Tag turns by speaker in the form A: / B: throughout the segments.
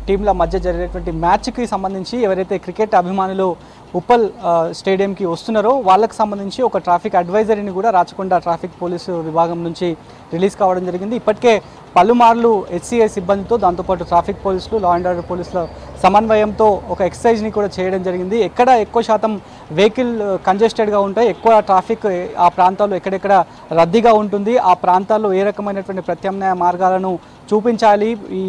A: టీంల మధ్య జరిగేటువంటి మ్యాచ్కి సంబంధించి ఎవరైతే క్రికెట్ అభిమానులు ఉప్పల్ స్టేడియంకి వస్తున్నారో వాళ్ళకి సంబంధించి ఒక ట్రాఫిక్ అడ్వైజరీని కూడా రాచకొండ ట్రాఫిక్ పోలీసు విభాగం నుంచి రిలీజ్ కావడం జరిగింది. ఇప్పటికే పలుమార్లు హెచ్సిఏ సిబ్బందితో దాంతోపాటు ట్రాఫిక్ పోలీసులు లా అండ్ ఆర్డర్ పోలీసుల సమన్వయంతో ఒక ఎక్సర్సైజ్ని కూడా చేయడం జరిగింది. ఎక్కడ ఎక్కువ శాతం వెహికల్ కంజెస్టెడ్గా ఉంటాయి, ఎక్కువ ట్రాఫిక్ ఆ ప్రాంతాల్లో ఎక్కడెక్కడ రద్దీగా ఉంటుంది, ఆ ప్రాంతాల్లో ఏ రకమైనటువంటి ప్రత్యామ్నాయ మార్గాలను చూపించాలి ఈ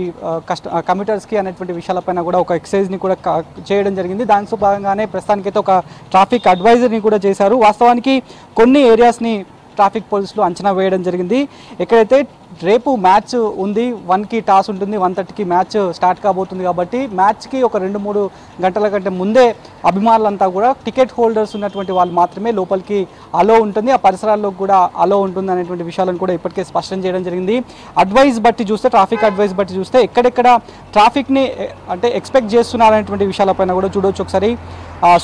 A: కమ్యూటర్స్కి అనేటువంటి విషయాలపైన కూడా ఒక ఎక్సర్సైజ్ని కూడా చేయడం జరిగింది. దాంతో భాగంగానే ప్రస్తుతానికైతే ఒక ట్రాఫిక్ అడ్వైజర్ని కూడా చేశారు. వాస్తవానికి కొన్ని ఏరియాస్ని ట్రాఫిక్ పోలీసులు అంచనా వేయడం జరిగింది. ఎక్కడైతే రేపు మ్యాచ్ ఉంది, 1కి టాస్ ఉంటుంది, 1:30కి మ్యాచ్ స్టార్ట్ కాబోతుంది కాబట్టి మ్యాచ్కి ఒక 2-3 గంటల కంటే ముందే అభిమానులంతా కూడా టికెట్ హోల్డర్స్ ఉన్నటువంటి వాళ్ళు మాత్రమే లోపలికి అలో ఉంటుంది, ఆ పరిసరాల్లో కూడా అలో ఉంటుంది అనేటువంటి విషయాలను కూడా ఇప్పటికే స్పష్టం చేయడం జరిగింది. అడ్వైజ్ బట్టి చూస్తే, ట్రాఫిక్ అడ్వైజ్ బట్టి చూస్తే ఎక్కడెక్కడ ట్రాఫిక్ని అంటే ఎక్స్పెక్ట్ చేస్తున్నారనేటువంటి విషయాలపైన కూడా చూడవచ్చు. ఒకసారి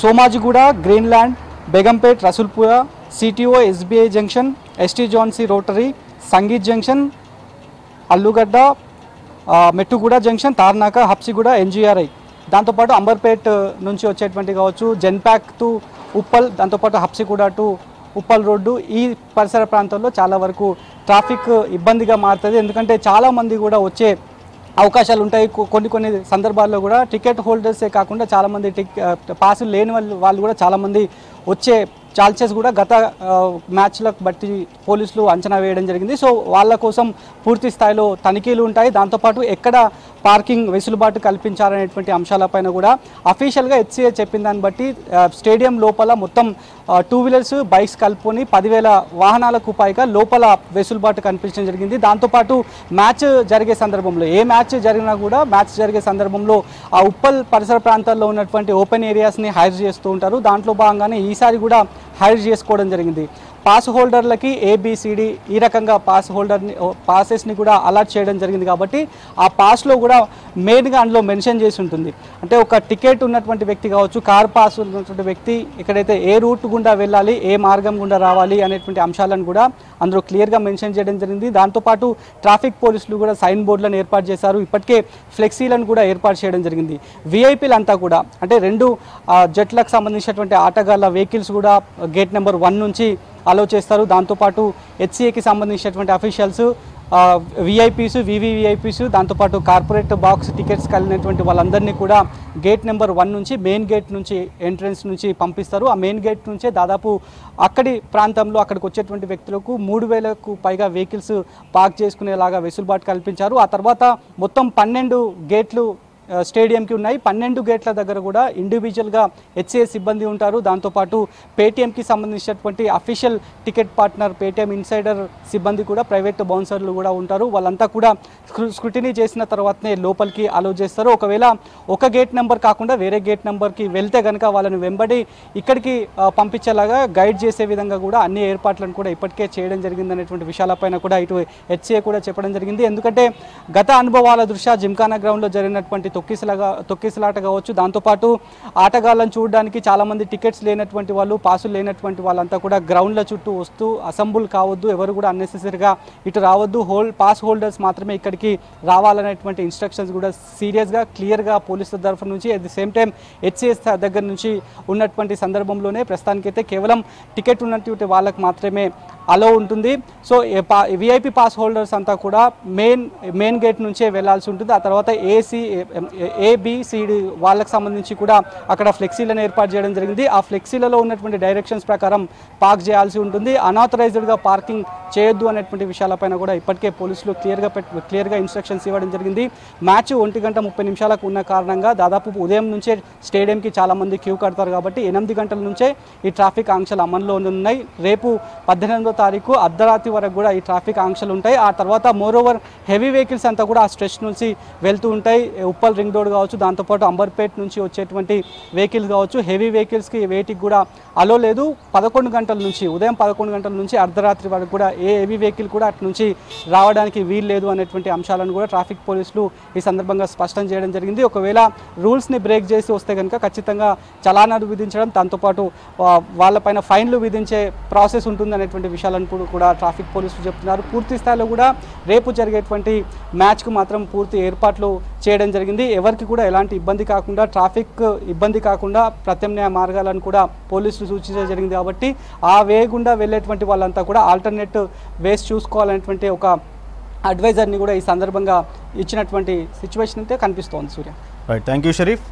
A: Somajiguda, Greenland, Begumpet, Rasoolpura, CTO, SBI junction, ST John's rotary, Sangeet junction, Alugadda, Mettuguda junction, Tarnaka, Habsiguda, NGRI, దాంతోపాటు అంబర్పేట్ నుంచి వచ్చేటువంటి కావచ్చు, జెన్ప్యాక్ టు ఉప్పల్, దాంతోపాటు హబ్సిగూడ టు ఉప్పల్ రోడ్డు, ఈ పరిసర ప్రాంతాల్లో చాలా వరకు ట్రాఫిక్ ఇబ్బందిగా మారుతుంది. ఎందుకంటే చాలామంది కూడా వచ్చే అవకాశాలు ఉంటాయి. కొన్ని సందర్భాల్లో కూడా టికెట్ హోల్డర్సే కాకుండా చాలామంది పాసులు లేని వాళ్ళు కూడా చాలామంది వచ్చే ఛాన్సెస్ కూడా గత మ్యాచ్లకు బట్టి పోలీసులు అంచనా వేయడం జరిగింది. సో వాళ్ళ కోసం పూర్తి స్థాయిలో తనిఖీలు ఉంటాయి. దాంతోపాటు ఎక్కడ పార్కింగ్ వెసులుబాటు కల్పించాలనేటువంటి అంశాలపైన కూడా అఫీషియల్గా హెచ్సిఏ చెప్పిన దాన్ని బట్టి స్టేడియం లోపల మొత్తం 2 వీలర్స్, బైక్స్ కలుపుకొని 10,000 వాహనాలకు పైగా లోపల వెసులుబాటు కనిపించడం జరిగింది. దాంతోపాటు మ్యాచ్ జరిగే సందర్భంలో, ఏ మ్యాచ్ జరిగినా కూడా మ్యాచ్ జరిగే సందర్భంలో ఆ ఉప్పల్ పరిసర ప్రాంతాల్లో ఉన్నటువంటి ఓపెన్ ఏరియాస్ని హైర్ చేస్తూ ఉంటారు. దాంట్లో భాగంగానే ఈసారి కూడా హైర్ చేసుకోవడం జరిగింది. పాస్ హోల్డర్లకి ఏబిసిడి ఈ రకంగా పాసెస్ని కూడా అలాట్ చేయడం జరిగింది. కాబట్టి ఆ పాస్లో కూడా మెయిన్గా అందులో మెన్షన్ చేసి ఉంటుంది. అంటే ఒక టికెట్ ఉన్నటువంటి వ్యక్తి కావచ్చు, కార్ పాస్ ఉన్నటువంటి వ్యక్తి ఎక్కడైతే ఏ రూట్ గుండా వెళ్ళాలి, ఏ మార్గం గుండా రావాలి అనేటువంటి అంశాలను కూడా అందులో క్లియర్గా మెన్షన్ చేయడం జరిగింది. దాంతోపాటు ట్రాఫిక్ పోలీసులు కూడా సైన్ బోర్డులను ఏర్పాటు చేశారు. ఇప్పటికే ఫ్లెక్సీలను కూడా ఏర్పాటు చేయడం జరిగింది. విఐపీలంతా కూడా అంటే 2 జట్లకు సంబంధించినటువంటి ఆటగాళ్ళ వెహికల్స్ కూడా గేట్ నెంబర్ 1 నుంచి అలో చేస్తారు. దాంతోపాటు హెచ్సిఏకి సంబంధించినటువంటి అఫీషియల్స్, విఐపీస్, వివివిఐపీస్, దాంతోపాటు కార్పొరేట్ బాక్స్ టికెట్స్ కలిగినటువంటి వాళ్ళందరినీ కూడా గేట్ నెంబర్ 1 నుంచి, మెయిన్ గేట్ నుంచి, ఎంట్రన్స్ నుంచి పంపిస్తారు. ఆ మెయిన్ గేట్ నుంచే దాదాపు అక్కడి ప్రాంతంలో అక్కడికి వచ్చేటువంటి వ్యక్తులకు 3,000కు పైగా వెహికల్స్ పార్క్ చేసుకునేలాగా వెసులుబాటు కల్పించారు. ఆ తర్వాత మొత్తం 12 గేట్లు స్టేడియంకి ఉన్నాయి. 12 గేట్ల దగ్గర కూడా ఇండివిజువల్గా హెచ్సిఏ సిబ్బంది ఉంటారు. దాంతోపాటు పేటీఎంకి సంబంధించినటువంటి official ticket partner Paytm insider సిబ్బంది కూడా, ప్రైవేట్ బౌన్సర్లు కూడా ఉంటారు. వాళ్ళంతా కూడా స్క్రూటినీ చేసిన తర్వాతనే లోపలికి అలో చేస్తారు. ఒకవేళ ఒక గేట్ నెంబర్ కాకుండా వేరే గేట్ నెంబర్కి వెళ్తే కనుక వాళ్ళని వెంబడి ఇక్కడికి పంపించేలాగా గైడ్ చేసే విధంగా కూడా అన్ని ఏర్పాట్లను కూడా ఇప్పటికే చేయడం జరిగింది అనేటువంటి విషయాలపైన కూడా ఇటు హెచ్సిఏ కూడా చెప్పడం జరిగింది. ఎందుకంటే గత అనుభవాల దృష్ట్యా జిమ్ఖానా గ్రౌండ్లో జరిగినటువంటి తొక్కిసలాట కావచ్చు, దాంతోపాటు ఆటగాళ్ళను చూడడానికి చాలామంది టికెట్స్ లేనటువంటి వాళ్ళు, పాసులు లేనటువంటి వాళ్ళంతా కూడా గ్రౌండ్ల చుట్టూ వస్తూ అసెంబుల్ కావద్దు, ఎవరు కూడా అన్నెసెసరీగా ఇటు రావద్దు, పాస్ హోల్డర్స్ మాత్రమే ఇక్కడికి రావాలనేటువంటి ఇన్స్ట్రక్షన్స్ కూడా సీరియస్గా క్లియర్గా పోలీసుల తరఫు నుంచి, at the same time HCA దగ్గర నుంచి ఉన్నటువంటి సందర్భంలోనే ప్రస్తుతానికైతే కేవలం టికెట్ ఉన్నటువంటి వాళ్ళకి మాత్రమే అలో ఉంటుంది. సో విఐపి పాస్ హోల్డర్స్ అంతా కూడా మెయిన్ గేట్ నుంచే వెళ్లాల్సి ఉంటుంది. ఆ తర్వాత ఏబిసిడి వాళ్ళకి సంబంధించి కూడా అక్కడ ఫ్లెక్సీలను ఏర్పాటు చేయడం జరిగింది. ఆ ఫ్లెక్సీలలో ఉన్నటువంటి డైరెక్షన్స్ ప్రకారం పార్క్ చేయాల్సి ఉంటుంది. అనాథరైజ్డ్గా పార్కింగ్ చేయొద్దు అనేటువంటి విషయాలపైన కూడా ఇప్పటికే పోలీసులు క్లియర్గా ఇన్స్ట్రక్షన్స్ ఇవ్వడం జరిగింది. మ్యాచ్ 1:30 ఉన్న కారణంగా దాదాపు ఉదయం నుంచే స్టేడియంకి చాలామంది క్యూ కడతారు. కాబట్టి 8 గంటల నుంచే ఈ ట్రాఫిక్ ఆంక్షలు అమల్లో ఉన్నాయి. రేపు 18వ తారీఖు అర్ధరాత్రి వరకు కూడా ఈ ట్రాఫిక్ ఆంక్షలు ఉంటాయి. ఆ తర్వాత మోరోవర్ హెవీ వెహికల్స్ అంతా కూడా ఆ స్ట్రెచ్ నుంచి వెళ్తూ ఉంటాయి. ఉప్పల్ వరంగల్ రింగ్ రోడ్ కావచ్చు, దాంతోపాటు అంబర్పేట్ నుంచి వచ్చేటువంటి వెహికల్స్ కావచ్చు, హెవీ వెహికల్స్కి వేటికి కూడా అలో లేదు. 11 గంటల నుంచి ఉదయం 11 గంటల నుంచి అర్ధరాత్రి వరకు కూడా ఏ హెవీ వెహికల్ కూడా అటు నుంచి రావడానికి వీలు లేదు అనేటువంటి అంశాలను కూడా ట్రాఫిక్ పోలీసులు ఈ సందర్భంగా స్పష్టం చేయడం జరిగింది. ఒకవేళ రూల్స్ని బ్రేక్ చేసి వస్తే కనుక ఖచ్చితంగా చలానాలు విధించడం, దాంతోపాటు వాళ్ళపైన ఫైన్లు విధించే ప్రాసెస్ ఉంటుంది అనేటువంటి విషయాలను కూడా ట్రాఫిక్ పోలీసులు చెప్తున్నారు. పూర్తి స్థాయిలో కూడా రేపు జరిగేటువంటి మ్యాచ్కు మాత్రం పూర్తి ఏర్పాట్లు చేయడం జరిగింది. ఎవరికి కూడా ఎలాంటి ఇబ్బంది కాకుండా, ట్రాఫిక్ ఇబ్బంది కాకుండా ప్రత్యామ్నాయ మార్గాలను కూడా పోలీసులు సూచించడం జరిగింది. కాబట్టి ఆ వే గుండా వెళ్ళేటువంటి వాళ్ళంతా కూడా ఆల్టర్నేట్ వేస్ చూసుకోవాలనేటువంటి ఒక అడ్వైజర్ని కూడా ఈ సందర్భంగా ఇచ్చినటువంటి సిచ్యువేషన్ అయితే కనిపిస్తోంది. సూర్య,
B: రైట్, థ్యాంక్ యూ షరీఫ్.